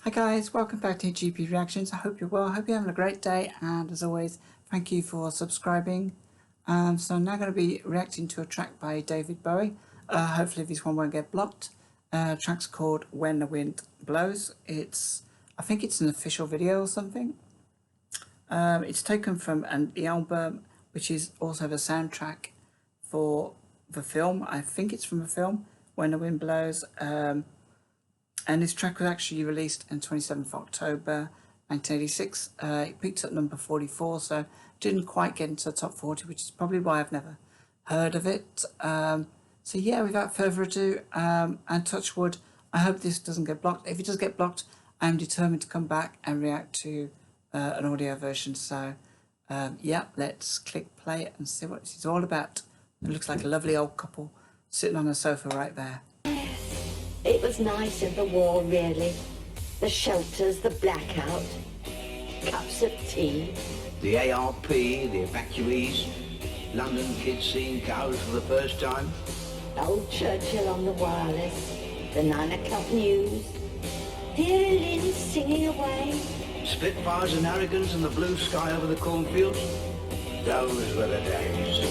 Hi guys, welcome back to GP Reactions. I hope you're well. I hope you're having a great day, and as always, thank you for subscribing. So I'm now going to be reacting to a track by David Bowie. Hopefully this one won't get blocked. Track's called When the Wind Blows. I think it's an official video or something. It's taken from the album, which is also the soundtrack for the film. I think it's from a film, When the Wind Blows. And this track was actually released on 27th of October 1986. It peaked at number 44, so didn't quite get into the top 40, which is probably why I've never heard of it. So yeah, without further ado, and touch wood, I hope this doesn't get blocked. If it does get blocked, I'm determined to come back and react to an audio version. So yeah, let's click play and see what this is all about. It looks like a lovely old couple sitting on a sofa right there. It was nice in the war, really. The shelters, the blackout, cups of tea. The ARP, the evacuees, London kids seeing cows for the first time. Old Churchill on the wireless, the 9 o'clock news. Dear Lynn singing away. Spitfires and Arrogans and the blue sky over the cornfields. Those were the days.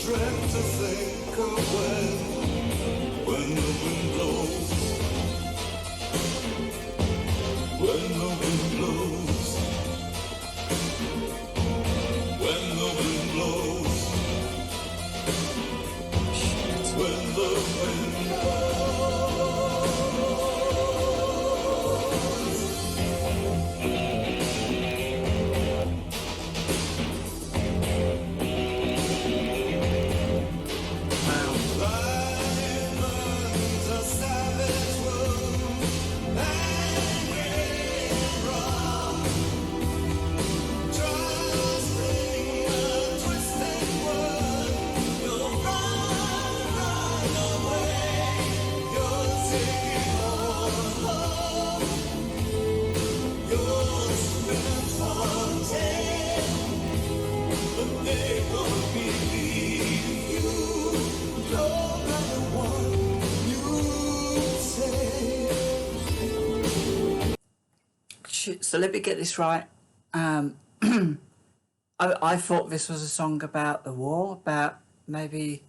Dreamt to think of when the wind blows, when the wind blows, when the wind blows, when the wind blows. So let me get this right. I thought this was a song about the war, about maybe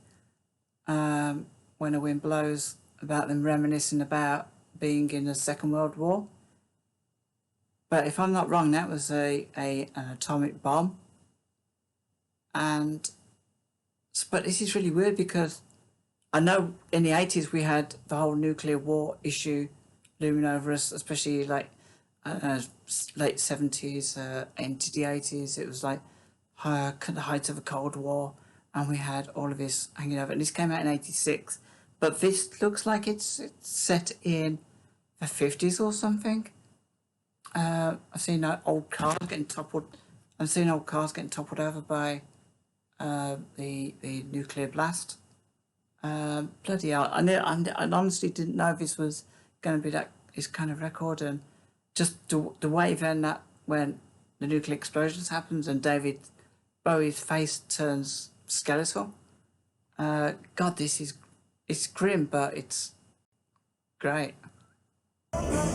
when the wind blows, about them reminiscing about being in the Second World War. But if I'm not wrong, that was an atomic bomb. But this is really weird because I know in the 80s we had the whole nuclear war issue looming over us, especially like late 70s into the 80s. It was like the height of the Cold War, and we had all of this hanging over. And this came out in 86, but this looks like it's set in the 50s or something. I've seen old cars getting toppled. I've seen old cars getting toppled over by the nuclear blast. Bloody hell! I honestly didn't know this was going to be this kind of record, and just the way then that when the nuclear explosions happens and David Bowie's face turns skeletal. God, it's grim, but it's great. Wow.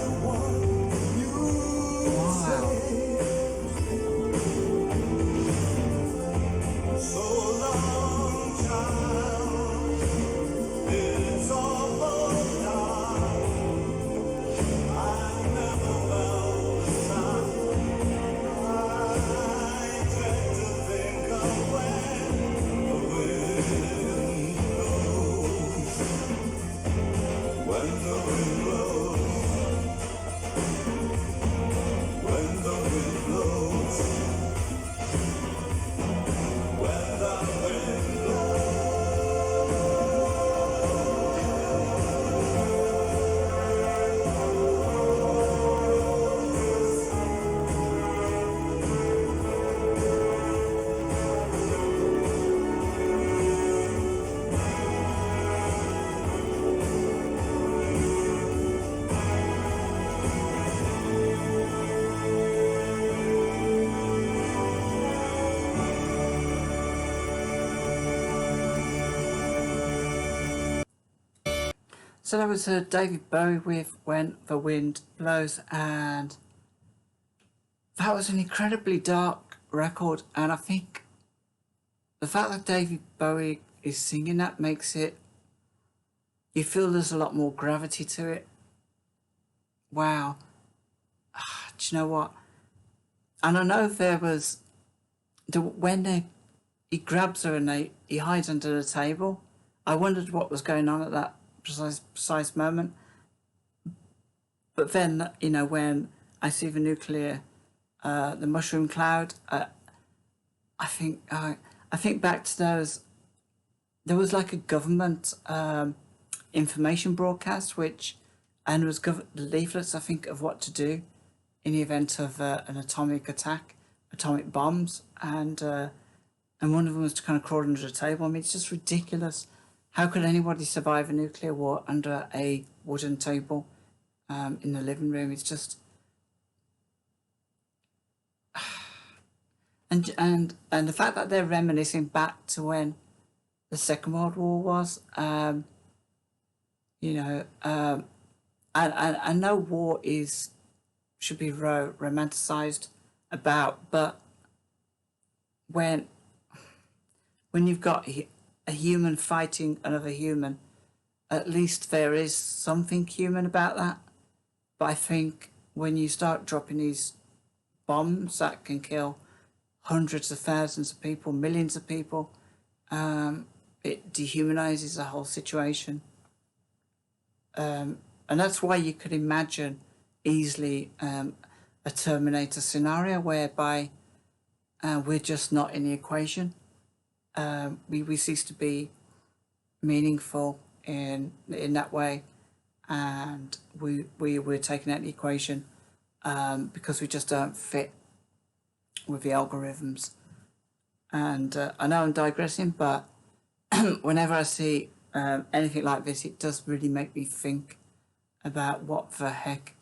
So that was David Bowie with When the Wind Blows, and that was an incredibly dark record, and I think the fact that David Bowie is singing that makes it, you feel there's a lot more gravity to it. Wow. Do you know what? And I know there was, when he grabs her and he hides under the table, I wondered what was going on at that precise moment. But then, you know, when I see the nuclear, the mushroom cloud, I think back to those. There was like a government information broadcast, and was leaflets, I think, of what to do in the event of an atomic attack, atomic bombs, and one of them was to kind of crawl under the table. I mean, it's just ridiculous. How could anybody survive a nuclear war under a wooden table in the living room? It's just, and the fact that they're reminiscing back to when the Second World War was, you know, I know war should be romanticized about, but when you've got a human fighting another human, at least there is something human about that. But I think when you start dropping these bombs that can kill hundreds of thousands of people, millions of people, it dehumanizes the whole situation. And that's why you could imagine easily a Terminator scenario whereby we're just not in the equation. We cease to be meaningful in that way, and we're taken out of the equation because we just don't fit with the algorithms. And I know I'm digressing, but whenever I see anything like this, it does really make me think about what the heck,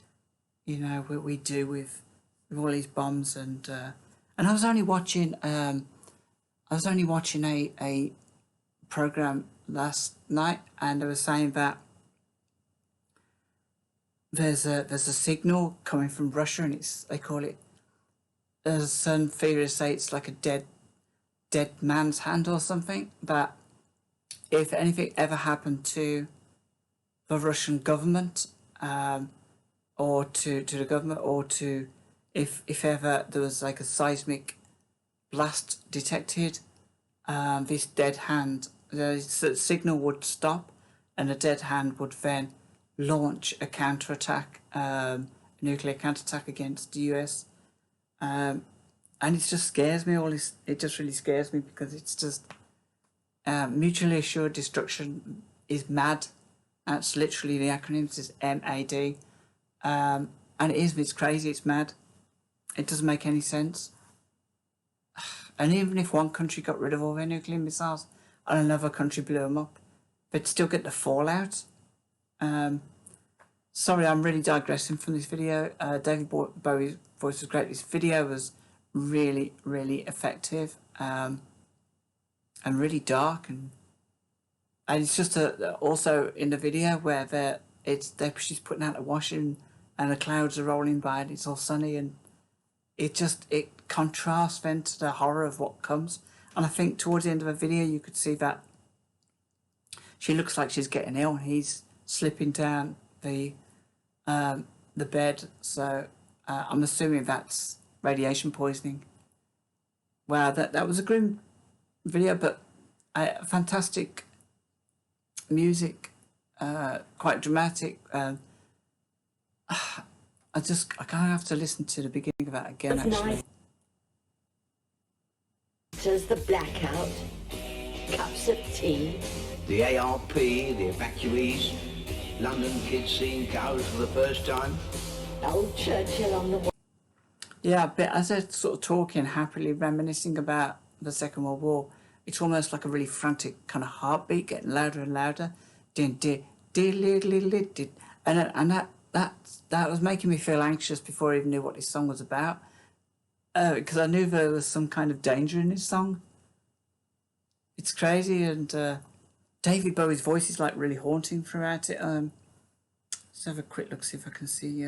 you know, we do with all these bombs. And I was only watching a program last night, and they were saying that there's a signal coming from Russia, and they call it, there's some theories say it's like a dead man's hand or something, that if anything ever happened to the Russian government, or to the government, or to if ever there was like a seismic blast detected, this dead hand, the signal would stop, and the dead hand would then launch a counterattack, nuclear counterattack against the US. And it just scares me. It just really scares me, because it's just mutually assured destruction is MAD. That's literally the acronym. Is MAD, and it's crazy. It's mad. It doesn't make any sense. And even if one country got rid of all their nuclear missiles and another country blew them up, they'd still get the fallout. Sorry, I'm really digressing from this video. David Bowie's voice was great. This video was really, really effective, and really dark, and it's just also in the video where she's putting out the washing and the clouds are rolling by and it's all sunny, and it contrasts then to the horror of what comes. And I think towards the end of the video you could see that she looks like she's getting ill, and he's slipping down the bed, so I'm assuming that's radiation poisoning. Wow, that was a grim video, but fantastic music, quite dramatic. I kind of have to listen to the beginning of that again, actually. Does the blackout, cups of tea, The ARP, the evacuees, London kids seeing cows for the first time. old Churchill on the wall. Yeah, but as they're sort of talking happily, reminiscing about the Second World War, it's almost like a really frantic kind of heartbeat, getting louder and louder. And that was making me feel anxious before I even knew what this song was about, because I knew there was some kind of danger in this song. It's crazy. And David Bowie's voice is like really haunting throughout it. Let's have a quick look, see if I can see.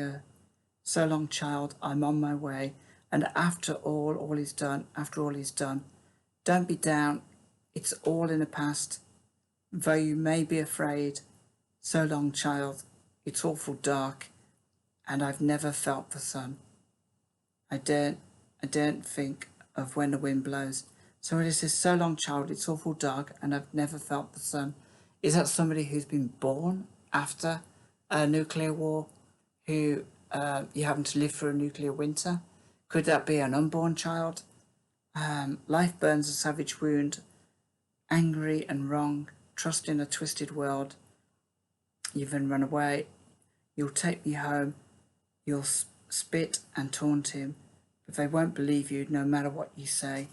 So long, child, I'm on my way. And after all is done, don't be down. It's all in the past, though you may be afraid. So long, child, it's awful dark, and I've never felt the sun. I daren't think of when the wind blows. So it says, so long, child, it's awful dark, and I've never felt the sun. Is that somebody who's been born after a nuclear war, who you happen to live through a nuclear winter? Could that be an unborn child? Life burns a savage wound, angry and wrong, trust in a twisted world. You've been run away. You'll take me home. You'll spit and taunt him, but they won't believe you no matter what you say.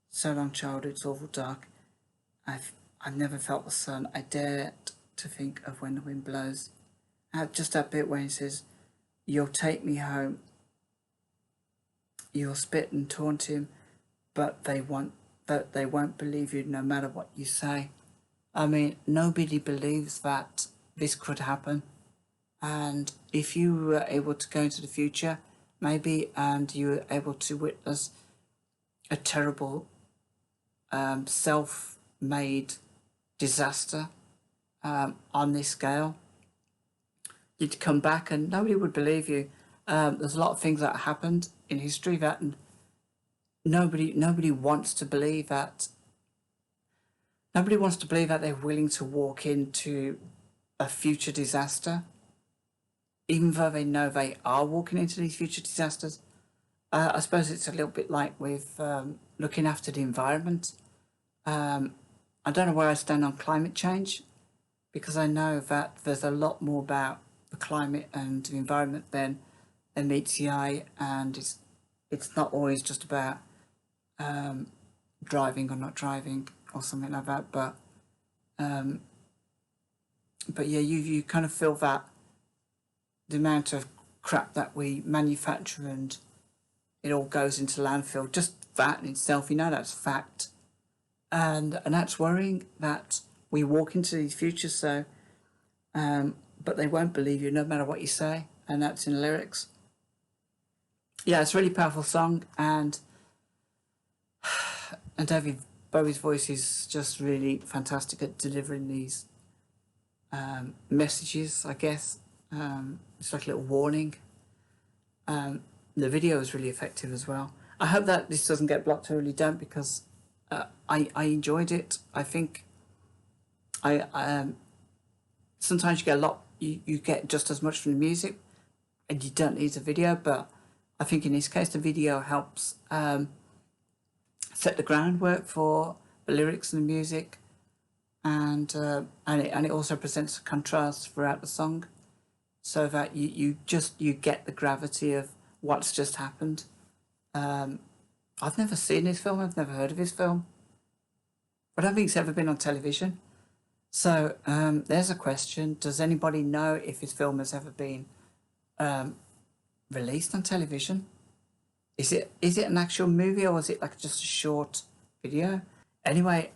So long, child, it's awful dark. I've never felt the sun. I dare to think of when the wind blows. Just that bit where he says, you'll take me home. You'll spit and taunt him, but they won't believe you no matter what you say. I mean, nobody believes that this could happen. And if you were able to go into the future, maybe, and you were able to witness a terrible self-made disaster on this scale, you'd come back and nobody would believe you. There's a lot of things that happened in history that nobody wants to believe that. Nobody wants to believe that they're willing to walk into a future disaster, even though they know they are walking into these future disasters. I suppose it's a little bit like with looking after the environment. I don't know where I stand on climate change, because I know that there's a lot more about the climate and the environment than meets the eye, and it's not always just about driving or not driving or something like that. But yeah, you kind of feel that the amount of crap that we manufacture and it all goes into landfill, just that in itself, that's fact. And that's worrying, that we walk into these futures, so but they won't believe you no matter what you say, and that's in lyrics. Yeah, it's a really powerful song, and David Bowie's voice is just really fantastic at delivering these messages, I guess. It's like a little warning. The video is really effective as well. I hope that this doesn't get blocked. I really don't, because I enjoyed it. I think sometimes you get a lot, you get just as much from the music, and you don't need a video. But I think in this case, the video helps set the groundwork for the lyrics and the music, and it also presents a contrast throughout the song, so that you get the gravity of what's just happened. I've never seen his film. I've never heard of his film. I don't think it's ever been on television. So there's a question. Does anybody know if his film has ever been released on television? Is it an actual movie, or is it like just a short video? Anyway,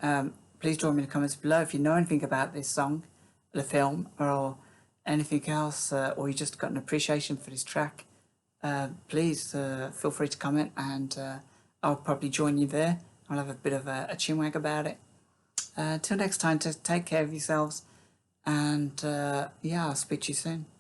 please join me in the comments below if you know anything about this song, the film, or anything else, or you just got an appreciation for this track. Please feel free to comment, and I'll probably join you there. I'll have a bit of a chinwag about it. Till next time, take care of yourselves, and yeah, I'll speak to you soon.